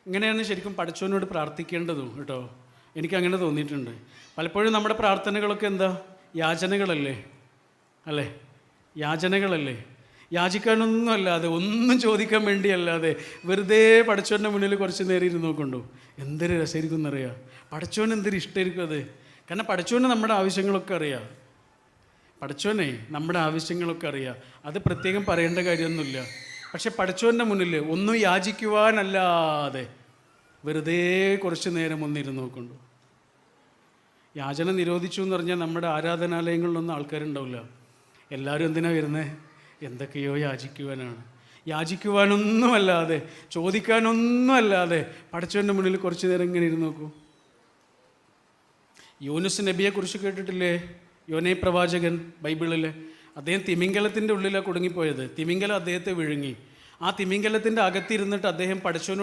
ഇങ്ങനെയാണ് ശരിക്കും പടച്ചവനോട് പ്രാർത്ഥിക്കേണ്ടതും കേട്ടോ. എനിക്കങ്ങനെ തോന്നിയിട്ടുണ്ട്. പലപ്പോഴും നമ്മുടെ പ്രാർത്ഥനകളൊക്കെ എന്താ? യാചനകളല്ലേ? അല്ലേ? യാചനകളല്ലേ? യാചിക്കാനൊന്നും അല്ലാതെ, ഒന്നും ചോദിക്കാൻ വേണ്ടിയല്ലാതെ വെറുതെ പടച്ചവൻ്റെ മുന്നിൽ കുറച്ച് നേരം ഇരുന്ന് നോക്കണ്ടോ, എന്തൊരു രസമായിരിക്കും എന്നറിയാം. പടച്ചവന് എന്തൊരു ഇഷ്ടമായിരിക്കും അത്. കാരണം പടച്ചവന് നമ്മുടെ ആവശ്യങ്ങളൊക്കെ അറിയാം. പടച്ചവനെ നമ്മുടെ ആവശ്യങ്ങളൊക്കെ അറിയാം. അത് പ്രത്യേകം പറയേണ്ട കാര്യമൊന്നുമില്ല. പക്ഷെ പടച്ചവൻ്റെ മുന്നിൽ ഒന്നും യാചിക്കുവാനല്ലാതെ വെറുതെ കുറച്ച് നേരം ഒന്നിരുന്ന് നോക്കണ്ടു. യാചന നിരോധിച്ചു എന്ന് പറഞ്ഞാൽ നമ്മുടെ ആരാധനാലയങ്ങളിലൊന്നും ആൾക്കാരുണ്ടാവില്ല. എല്ലാവരും എന്തിനാണ് വരുന്നത്? എന്തൊക്കെയോ യാചിക്കുവാനാണ്. യാചിക്കുവാനൊന്നുമല്ലാതെ, ചോദിക്കാനൊന്നുമല്ലാതെ പടച്ചവൻ്റെ മുന്നിൽ കുറച്ച് നേരം ഇങ്ങനെ ഇരുന്ന് നോക്കൂ. യൂനുസ് നബിയെക്കുറിച്ച് കേട്ടിട്ടില്ലേ? യോനേ പ്രവാചകൻ ബൈബിളിൽ. അദ്ദേഹം തിമിംഗലത്തിൻ്റെ ഉള്ളിലാണ് കുടുങ്ങിപ്പോയത്. തിമിംഗലം അദ്ദേഹത്തെ വിഴുങ്ങി. ആ തിമിംഗലത്തിൻ്റെ അകത്തിരുന്നിട്ട് അദ്ദേഹം പടച്ചവനോട്